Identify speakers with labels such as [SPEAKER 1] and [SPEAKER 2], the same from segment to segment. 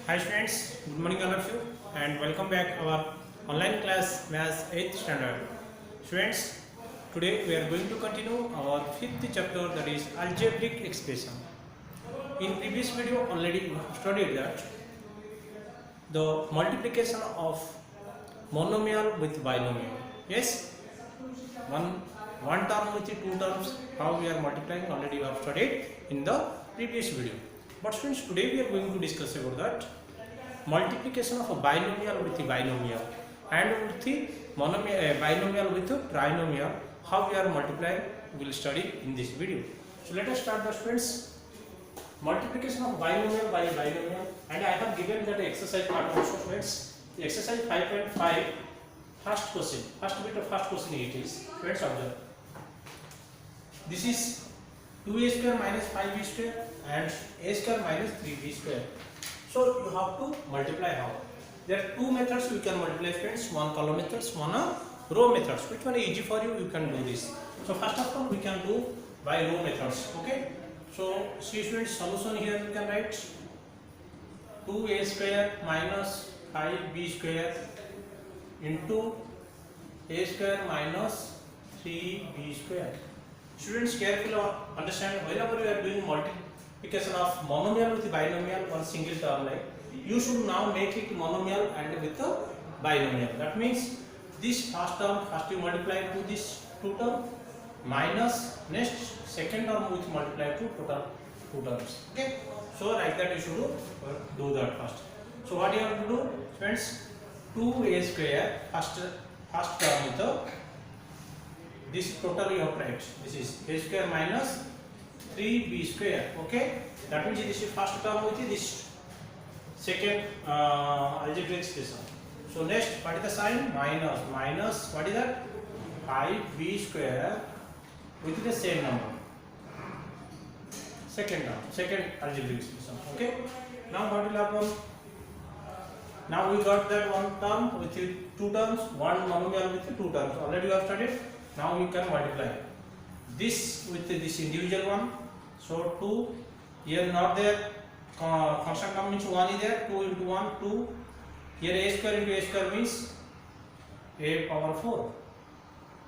[SPEAKER 1] Hi students, good morning all of you and welcome back our online class Maths 8th standard. Students, today we are going to continue our 5th chapter, that is algebraic expression. In previous video already we have studied that the multiplication of monomial with binomial. Yes, one term with the two terms, how we are multiplying already we have studied in the previous video. But students, today we are going to discuss about that multiplication of a binomial with the binomial and with the binomial with the trinomial, how we are multiplying we will study in this video. So let us start the students. Multiplication of binomial by binomial, and I have given that exercise part also students. The exercise 5.5 first question, first bit of first question it is. Students observe. This is 2a square minus 5b square and a square minus 3b square. So you have to multiply how? There are two methods we can multiply friends, one column methods, one row methods. Which one is easy for you? You can do this. So first of all we can do by row methods. Okay. So see students, solution here you can write 2a square minus 5b square into a square minus 3b square. Students, carefully understand, whenever you are doing multiplication of monomial with binomial on single term, like you should now make it monomial and with the binomial. That means this first term first you multiply to this two term minus next second term which multiply to total two terms. Okay, so like that you should do that first. So what you have to do, friends? 2a square first term with the this total you have to write. This is a square minus 3b square. Okay, that means this is first term with this second algebraic expression. So next, what is the sign? Minus what is that? 5b square with the same number. Second term, second algebraic expression. Okay, now what will happen? Now we got that one term with two terms, one monomial with two terms. Already you have studied. Now we can multiply this with this individual one. So 2 here not there, constant term means 1 is there, 2 into 1 2. Here a square into a square means a power 4.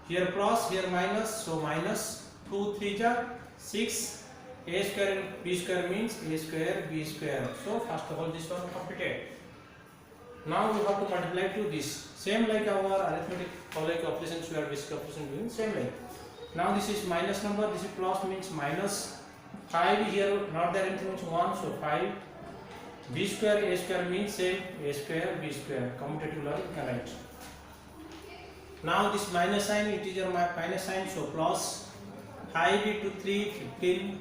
[SPEAKER 1] Here plus, here minus, so minus 2 3 are 6. A square into b square means a square b square. So first of all this one completed. Now we have to multiply to this. Same like our arithmetic or like operations we are basic operation doing, same like. Now this is minus number, this is plus means minus 5 here, not there anything means 1, so 5. B square, a square means same, a square, b square. Commutative logic you can write. Now this minus sign, it is your minus sign, so plus 5b to 3, 15.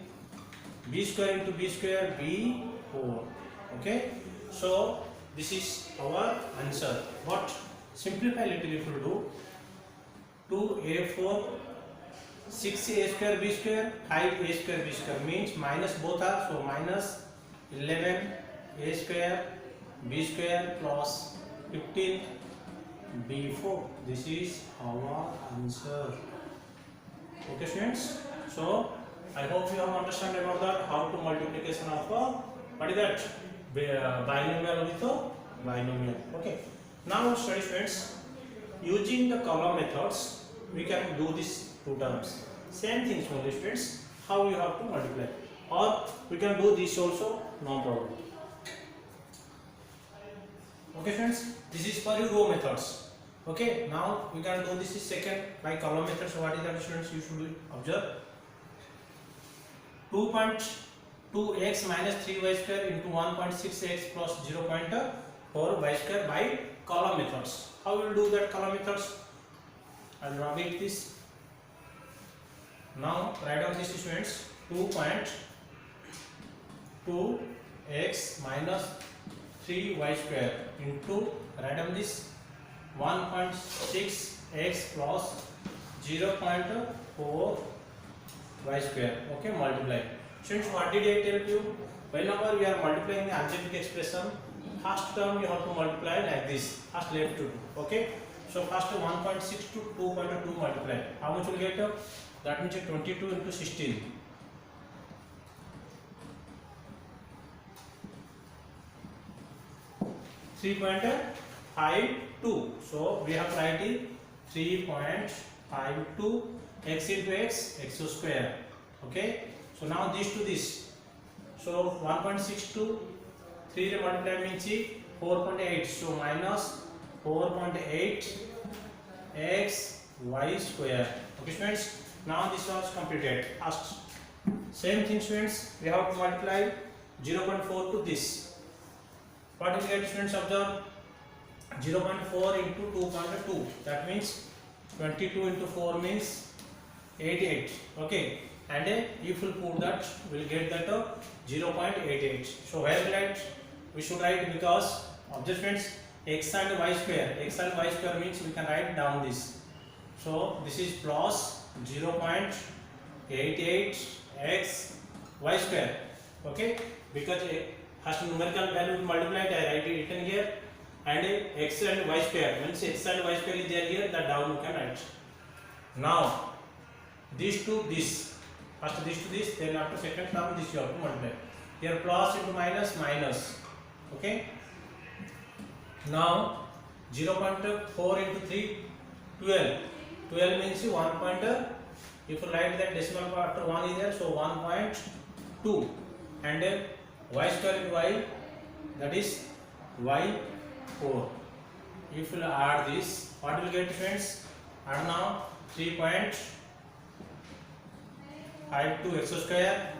[SPEAKER 1] B square into b square, b 4. Okay, so this is our answer. But simplify little if you do 2a4 6a square b square 5a square b square means minus both are, so minus 11 a square b square plus 15 b4. This is our answer. Okay students, so I hope you have understand about that how to multiplication of what is that binomial with a binomial. Okay, now study friends, using the column methods we can do this two terms. Same things only friends, how you have to multiply, or we can do this also, no problem. Okay friends, this is for your row methods. Okay, now we can do this is second by column methods. So what is that students, you should observe 2.2x minus 3y square into 1.6x plus 0.4y square by column methods. How we will do that column methods? I will write this. Now write down this students, 2.2x minus 3y square into, write down this 1.6x plus 0.4y square. Okay, multiply. Since what did I tell you? Whenever we are multiplying the algebraic expression, first term you have to multiply like this, first left to do. Okay, so first 1.6 to 2.2 multiply. How much will get? That means 22 into 16. 3.52. So we have to write it 3.52 x into x square. Okay. So now this to this. So 1.62 3 रे multiply means 4.8. So minus 4.8 x y square. Okay students. Now this was completed. Same thing students. We have to multiply 0.4 to this. What will get students? Observe 0.4 into 2.2. That means 22 into 4 means 88. Okay. And if we put that, we'll get that 0.88. So where will write? We should write because adjustments x and y square. X and y square means we can write down this. So this is plus 0.88 x y square. Okay, because has numerical value multiplied, I write it written here, and x and y square means x and y square is there here. That down you can write. Now this to this. First this to this, then after second term this you have to multiply. Here plus into minus, minus. Okay. Now 0.4 into 3, 12. 12 means 1. If you write that decimal part after 1 is there, so 1.2. And y square into y, that is y4. If you add this, what will get friends? Add now 3.52 x square.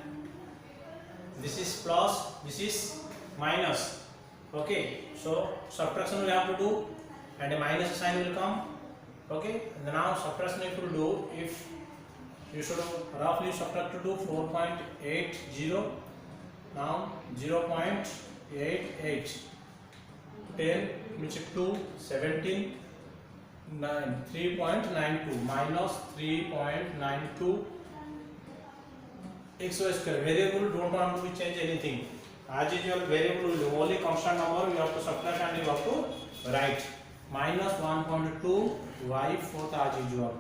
[SPEAKER 1] This is plus, this is minus. Okay, so subtraction we have to do, and a minus sign will come. Okay, and now subtraction if you do, if you should roughly subtract to do 4.80. Now 0.88. 10 means 2, 17, 9, 3.92 minus 3.92 x square. Variable don't want to change anything. As usual, variable will only constant number you have to subtract and you have to write. Minus 1.2 y4 as usual.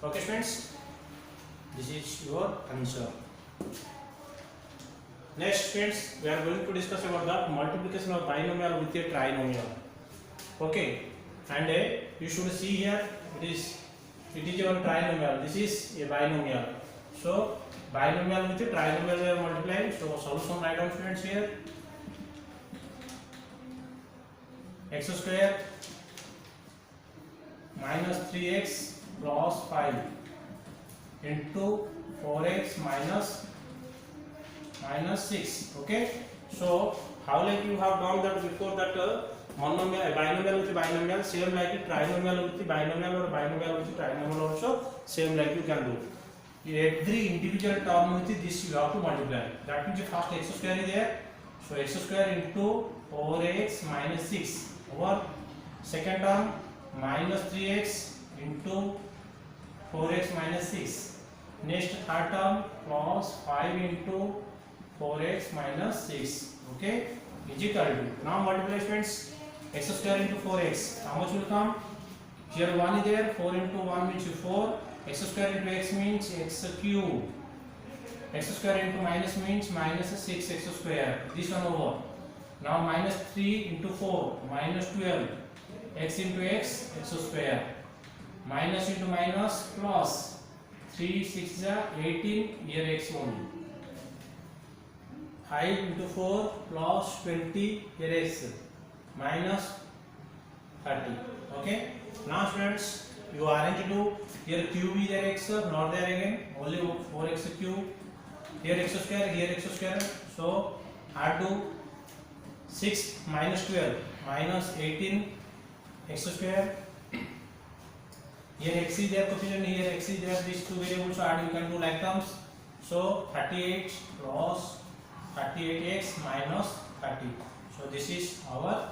[SPEAKER 1] Okay friends, this is your answer. Next friends, we are going to discuss about the multiplication of binomial with a trinomial. Okay, and you should see here it is your trinomial. This is a binomial. So binomial with a trinomial we are multiplying. So solution write down students here. X square minus 3x plus 5 into 4x minus 6. Okay, so how like you have done that before that monomial, binomial with binomial, same like trinomial with binomial, or binomial with trinomial also same like you can do. Every individual term with this you have to multiply. That means the first x square is there, so x square into 4x minus 6 over second term minus 3x into 4x minus 6. Next third term plus 5 into 4x minus 6. Okay, is equal to, now multiply friends, x square into 4x, how much will come? Here 1 is there, 4 into 1 means 4, x square into x means x cube, x square into minus means minus 6x square, this one over. Now minus 3 into 4 minus 12, x into x square, minus into minus plus 3 6 is 18, here x only. 5 into 4 plus 20, here x minus 30. Okay, now students you arrange to do, here cube is there x, not there again, only 4x cube, here x square, here x square. So add to 6 minus 12 minus 18 x square. Here x is there coefficient, here x is there, these two variables add, you can do like terms. So 38 plus 38x minus 30. So this is our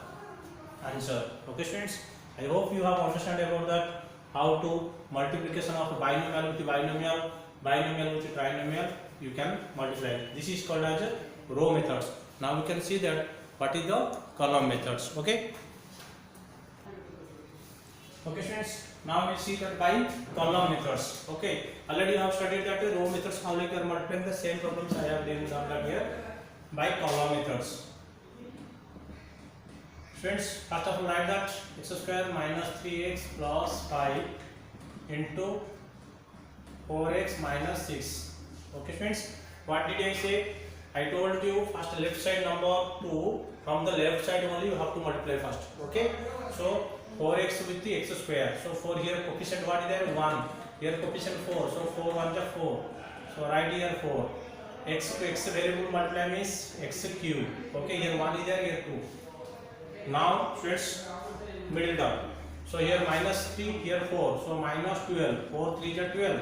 [SPEAKER 1] answer. Okay students, I hope you have understand about that, how to multiplication of binomial with binomial, binomial with trinomial you can multiply. This is called as row methods. Now we can see that what is the column methods. Okay. Okay friends, now we see that by column methods. Okay, already I have studied that row methods, how like you are multiplying, the same problems I have done that here by column methods. Students, first of all write that x square minus 3x plus 5 into 4x minus 6. Okay students, what did I say? I told you first left side number 2, from the left side only you have to multiply first. Okay, so 4x with the x square. So 4 here coefficient what is there? 1. Here coefficient 4. So 4 1 is 4. So write here 4. X to x variable multiply means x cube. Okay, here 1 is there, here 2. Now students, middle term. So here minus 3, here 4. So minus 12. 4 3 is 12.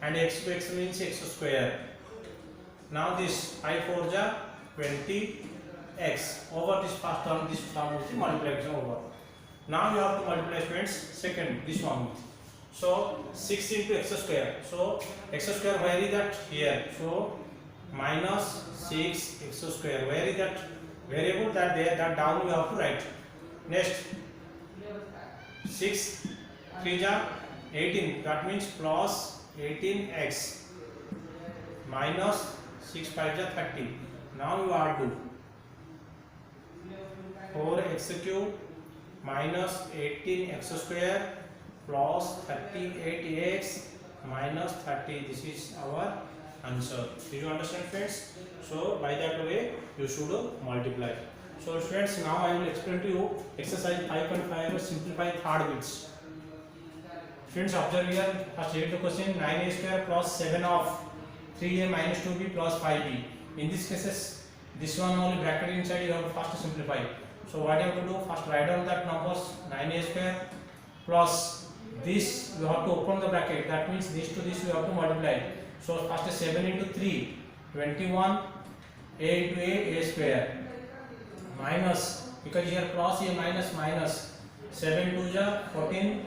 [SPEAKER 1] And x to x means x square. Now this 5 4 is 20x. Over this first term, this term with the multiplication over. Now you have to multiply students second, this one with. So 6 into x square. So x square, where is that? Here. So minus 6 x square. Where is that variable? That there, that down you have to write. Next 6 3 is 18. That means plus 18x minus 6 5 is 30. Now you are to 4x cube minus 18x square plus 38x minus 30. This is our answer. Do you understand friends? So by that way you should multiply. So friends, now I will explain to you exercise 5.5 simplify third bits. Friends, observe here, first read the question. 9a square plus 7 of 3a minus 2b plus 5b. In this cases, this one only bracket inside you have to first simplify. So what you have to do, first write down that numbers. 9a square plus this, you have to open the bracket, that means this to this you have to multiply. So first 7 into 3, 21, a into a square, minus, because here plus a minus minus, 7 2 is 14,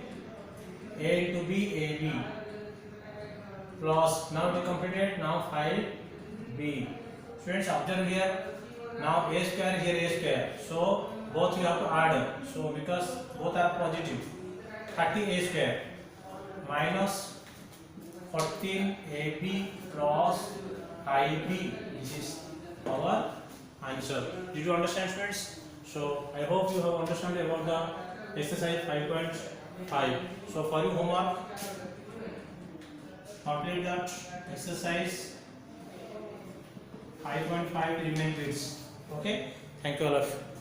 [SPEAKER 1] a into b, ab, plus, now we completed, now 5b. Students, observe here, now a square, here a square, so both you have to add. So because both are positive, 30a square minus 14ab plus 5b. This is our answer. Did you understand students? So I hope you have understood about the exercise 5.5. So for your homework, complete that exercise 5.5 remaining bits. Okay, thank you all of you.